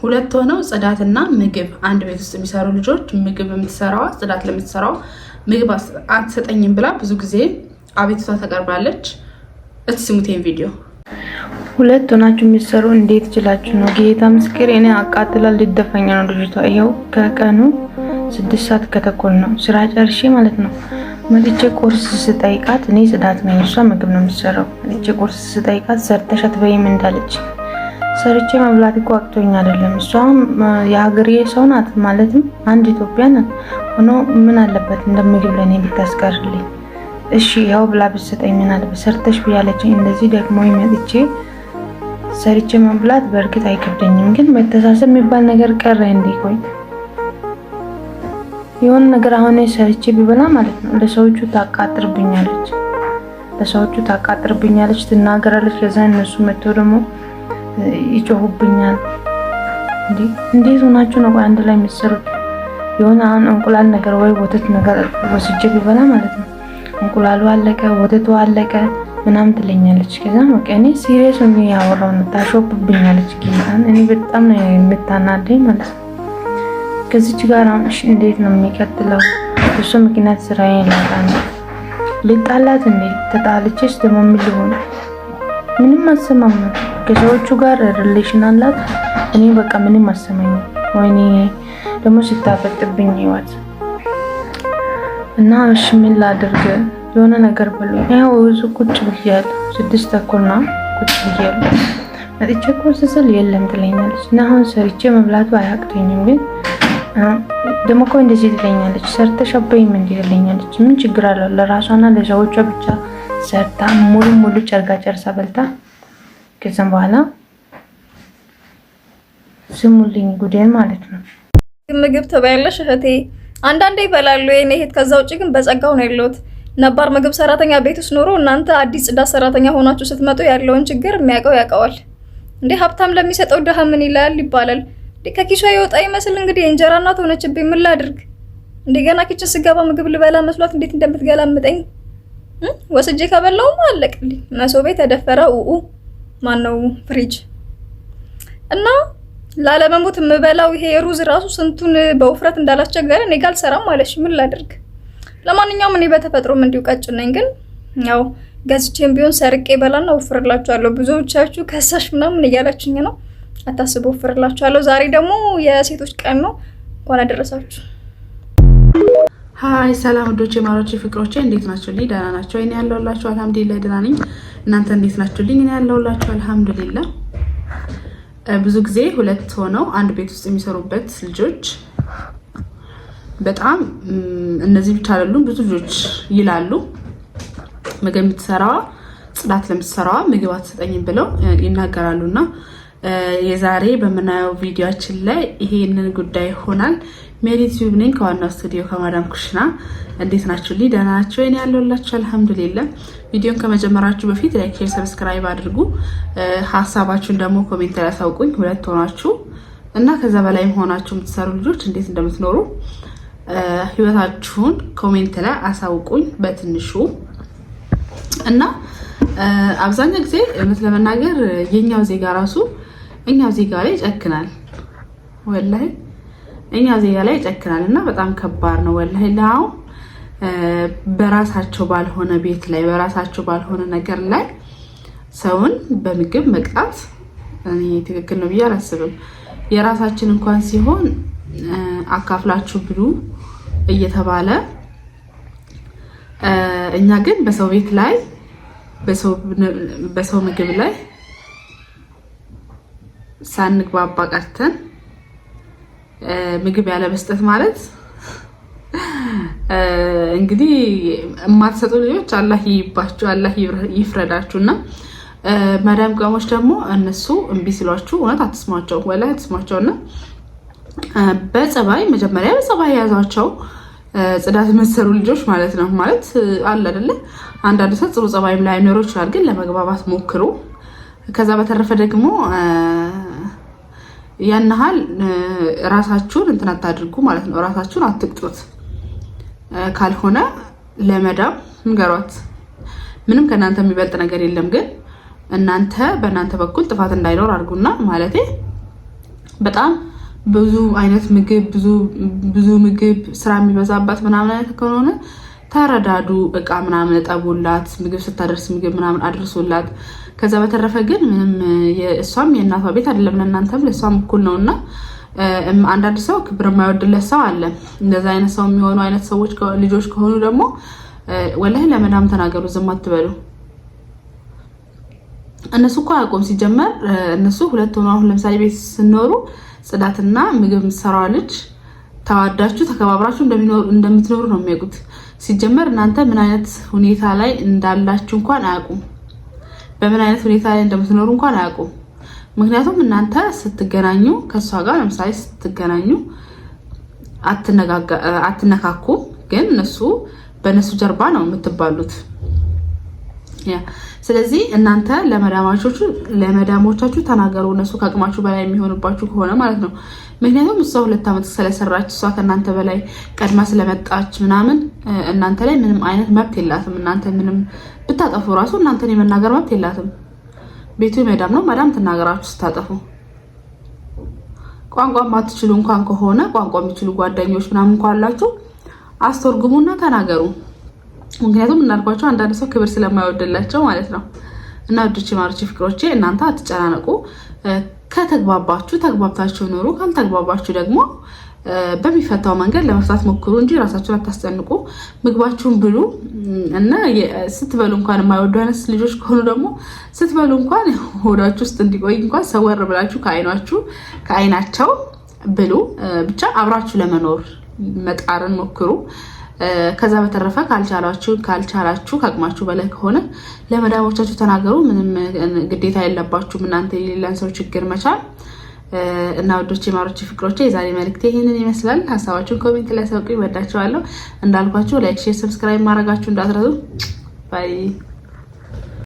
ሁለት ሆነው ጽዳትና ምግብ አንድ ቤት ውስጥ የሚሰሩ ልጆች ምግብ የምትሰራዋ ጽዳት ለምትሰራው ምግብ አትሰጠኝም ብላ ብዙ ጊዜ አቤቱታ ተቀርባለች። እስቲ ስሙቴን ቪዲዮ። ሁለት ሆናችሁ የሚሰሩ እንዴት ይችላችሁ ነው? ጌታ ምስክር እኔ አቃጥላል ልደፈኛ ነው ልጅቷ። ይኸው ከቀኑ 6 ሰዓት ከተኮል ነው ስራ ጨርሼ ማለት ነው። መጥቼ ቁርስ ስጠይቃት እኔ ጽዳት ነኝ እሷ ምግብ ነው የምትሰራው። መጥቼ ቁርስ ስጠይቃት ሰርተሽ አትበይም እንዳለች ሰርቼ መብላት እኮ አቅቶኝ አይደለም። እሷ የሀገሬ ሰው ናት ማለትም አንድ ኢትዮጵያ ናት ሆኖ ምን አለበት እንደምግብ ለኔ ብታስቀርልኝ እሺ ያው ብላ ብትሰጠኝ ምን አለበት ሰርተሽ ብያለችኝ። እንደዚህ ደግሞ መጥቼ ሰርቼ መብላት በእርግጥ አይከብደኝም፣ ግን መተሳሰብ የሚባል ነገር ቀረ እንዴ? ቆይ የሆነ ነገር አሁን ሰርቼ ቢበላ ማለት ነው ለሰዎቹ ታቃጥርብኛለች፣ ትናገራለች። ከዛ እነሱ መጥተው ደግሞ ይጮሁብኛል። እንዴት ሆናችሁ ነው አንድ ላይ የምትሰሩት? የሆነ አሁን እንቁላል ነገር ወይ ወተት ነገር ወስጄ ቢበላ ማለት ነው እንቁላሉ አለቀ ወተቱ አለቀ ምናምን ትለኛለች። ከዛ በቃ እኔ ሲሪየስ ሆኜ ያወራው ነው ታሾፍብኛለች። ጌታን እኔ በጣም ነው የምታናደኝ ማለት ነው። ከዚች ጋር አሁን እሺ እንዴት ነው የሚቀጥለው? እሱ ምክንያት ስራዬን ላጣን ልጣላት እንዴ? ተጣልቼስ ደግሞ ምን ሊሆን? ምንም አሰማም። ከሰዎቹ ጋር ሪሌሽን አላት። እኔ በቃ ምንም አሰማኝ። ወይኔ ደግሞ ስታፈጥብኝ ይዋት እና እሺ ምን ላድርግ? የሆነ ነገር ብሎ ያው እዙ ቁጭ ብያለሁ። 6 ተኩል ነው ቁጭ ብያለሁ። መጥቼ ቁርስ ስል የለም ትለኛለች። እና አሁን ሰርቼ መብላቱ አያቅተኝም፣ ግን ደግሞ እኮ እንደዚህ ትለኛለች። ሰርተሽ አበይም እንዴ ትለኛለች። ምን ችግር አለው? ለራሷና ለሰዎቿ ብቻ ሰርታ ሙሉ ጨርጋ ጨርሳ በልታ ከዛም በኋላ ስሙልኝ ጉዴን ማለት ነው። ምግብ ትበያለሽ እህቴ? አንዳንዴ ይበላሉ የኔ እህት። ከዛ ውጪ ግን በጸጋው ነው ያለሁት። ነባር ምግብ ሰራተኛ ቤት ውስጥ ኖሮ እናንተ አዲስ ጽዳት ሰራተኛ ሆናችሁ ስትመጡ ያለውን ችግር የሚያውቀው ያውቀዋል። እንዴ ሀብታም ለሚሰጠው ድሃ ምን ይላል ይባላል። ከኪሷ ይወጣ ይመስል እንግዲህ እንጀራ እናት ሆነችብኝ። ምን ላድርግ? እንደገና ኪችን ስገባ ምግብ ልበላ መስሏት እንዴት እንደምትገላምጠኝ ወስጄ ከበላውም አለቅልኝ። መሶቤ ተደፈረ። ማነው ፍሪጅ እና ላለመሞት የምበላው ይሄ ሩዝ ራሱ ስንቱን በውፍረት እንዳላስቸገረ እኔ ጋር አልሰራም ማለሽ ምን ላድርግ? ለማንኛውም እኔ በተፈጥሮም እንዲሁ ቀጭን ነኝ፣ ግን ያው ገዝቼም ቢሆን ሰርቄ በላና ወፍርላችኋለሁ። ብዙዎቻችሁ ከሳሽ ምናምን እያላችሁኝ ነው። አታስቡ፣ ወፍርላችኋለሁ። ዛሬ ደግሞ የሴቶች ቀን ነው። እንኳን አደረሳችሁ። ሃይ ሰላም ወዶቼ ማሮቼ ፍቅሮቼ እንዴት ናችሁልኝ? ደህና ናችሁ? እኔ ያለሁላችሁ አልሐምዱሊላህ ደህና ነኝ። እናንተ እንዴት ናችሁልኝ? እኔ ያለሁላችሁ አልሐምዱሊላህ። ብዙ ጊዜ ሁለት ሆነው አንድ ቤት ውስጥ የሚሰሩበት ልጆች በጣም እነዚህ ብቻ አይደሉም፣ ብዙ ልጆች ይላሉ ምግብ የምትሰራዋ ጽዳት ለምትሰራዋ ምግብ አትሰጠኝም ብለው ይናገራሉና የዛሬ በምናየው ቪዲዮአችን ላይ ይሄንን ጉዳይ ይሆናል። ሜሪት ዩብ ነኝ ከዋናው ስቱዲዮ ከማዳም ኩሽና። እንዴት ናችሁልኝ? ደህና ናችሁ? እኔ ያለሁላችሁ አልሐምዱሊላህ። ቪዲዮን ከመጀመራችሁ በፊት ላይክ፣ ሼር፣ ሰብስክራይብ አድርጉ። ሀሳባችሁን ደግሞ ኮሜንት ላይ አሳውቁኝ። ሁለት ሆናችሁ እና ከዛ በላይ ሆናችሁ የምትሰሩ ልጆች እንዴት እንደምትኖሩ ህይወታችሁን ኮሜንት ላይ አሳውቁኝ በትንሹ። እና አብዛኛው ጊዜ እውነት ለመናገር የኛው ዜጋ ራሱ እኛው ዜጋ ላይ ይጨክናል። ወላሂ እኛው ዜጋ ላይ ይጨክናል እና በጣም ከባድ ነው ወላሂ። ላው በራሳቸው ባልሆነ ቤት ላይ በራሳቸው ባልሆነ ነገር ላይ ሰውን በምግብ መቅጣት እኔ ትክክል ነው ብዬ አላስብም። የራሳችን እንኳን ሲሆን አካፍላችሁ ብሉ እየተባለ እኛ ግን በሰው ቤት ላይ በሰው ምግብ ላይ ሳንግባባ ቀርተን ምግብ ያለ መስጠት ማለት እንግዲህ የማትሰጡ ልጆች አላህ ይባችሁ፣ አላህ ይፍረዳችሁና ማዳም ጋሞች ደግሞ እነሱ እምቢ ሲሏችሁ እውነት አትስሟቸው፣ ወላሂ አትስሟቸውና በጸባይ መጀመሪያ በጸባይ ያዟቸው። ጽዳት መሰሩ ልጆች ማለት ነው። ማለት አለ አይደለ? አንዳንድ ሰው ጥሩ ጸባይም ላይ ኖሮ ይችላል፣ ግን ለመግባባት ሞክሩ። ከዛ በተረፈ ደግሞ ያንሃል ራሳችሁን እንትን አታድርጉ ማለት ነው። ራሳችሁን አትቅጡት። ካልሆነ ለመዳም ንገሯት። ምንም ከናንተ የሚበልጥ ነገር የለም፣ ግን እናንተ በእናንተ በኩል ጥፋት እንዳይኖር አድርጉና ማለቴ በጣም ብዙ አይነት ምግብ ብዙ ምግብ ስራ የሚበዛባት ምናምን አይነት ከሆነ ተረዳዱ። እቃ ምናምን ጠቡላት፣ ምግብ ስታደርስ ምግብ ምናምን አድርሱላት። ከዛ በተረፈ ግን ምንም እሷም የእናቷ ቤት አይደለም ለእናንተም ለእሷም እኩል ነውና አንዳንድ ሰው ክብር የማይወድለት ሰው አለ። እንደዛ አይነት ሰው የሚሆኑ አይነት ሰዎች ልጆች ከሆኑ ደግሞ ወላሂ ለመዳም ተናገሩ፣ ዝም አትበሉ። እነሱ እኮ አያውቁም ሲጀመር። እነሱ ሁለት ሆነው አሁን ለምሳሌ ቤት ስኖሩ ጽዳትና ምግብ የምትሰራዋ ልጅ ተዋዳችሁ ተከባብራችሁ እንደምትኖሩ ነው የሚያውቁት። ሲጀመር እናንተ ምን አይነት ሁኔታ ላይ እንዳላችሁ እንኳን አያውቁም። በምን አይነት ሁኔታ ላይ እንደምትኖሩ እንኳን አያውቁም። ምክንያቱም እናንተ ስትገናኙ ከሷ ጋር ለምሳሌ ስትገናኙ አትነካኩ፣ ግን እነሱ በእነሱ ጀርባ ነው የምትባሉት። ስለዚህ እናንተ ለመዳሞቻችሁ ተናገሩ፣ እነሱ ከአቅማችሁ በላይ የሚሆንባችሁ ከሆነ ማለት ነው። ምክንያቱም እሷ 2 ዓመት ስለሰራች እሷ ከእናንተ በላይ ቀድማ ስለመጣች ምናምን እናንተ ላይ ምንም አይነት መብት የላትም። እናንተ ምንም ብታጠፉ ራሱ እናንተን የመናገር መብት የላትም። ቤቱ የመዳም ነው። መዳም ትናገራችሁ ስታጠፉ። ቋንቋ ማትችሉ እንኳን ከሆነ ቋንቋ የሚችሉ ጓደኞች ምናምን እንኳን አላችሁ አስተርጉሙና ተናገሩ። ምክንያቱም እንዳልኳቸው አንዳንድ ሰው ክብር ስለማይወድላቸው ማለት ነው። እና ወዶቼ ማሮቼ ፍቅሮቼ እናንተ አትጨናነቁ። ከተግባባችሁ ተግባብታችሁ ኑሩ። ካልተግባባችሁ ደግሞ በሚፈታው መንገድ ለመፍታት ሞክሩ እንጂ ራሳችሁን አታስጨንቁ። ምግባችሁን ብሉ እና ስትበሉ እንኳን የማይወዱ አይነት ልጆች ከሆኑ ደግሞ ስትበሉ እንኳን ሆዳችሁ ውስጥ እንዲቆይ እንኳን ሰወር ብላችሁ ከአይናቸው ብሉ። ብቻ አብራችሁ ለመኖር መጣርን ሞክሩ። ከዛ በተረፈ ካልቻላችሁ ከአቅማችሁ በላይ ከሆነ ለመዳሞቻችሁ ተናገሩ። ምንም ግዴታ የለባችሁም እናንተ የሌላን ሰው ችግር መቻል። እና ወዶቼ ማሮቼ ፍቅሮቼ የዛሬ መልእክቴ ይሄንን ይመስላል። ሀሳባችሁን ኮሜንት ላይ ሰውቁኝ። ወዳችኋለሁ። እንዳልኳችሁ ላይክ፣ ሼር፣ ሰብስክራይብ ማድረጋችሁ እንዳትረሱ። ባይ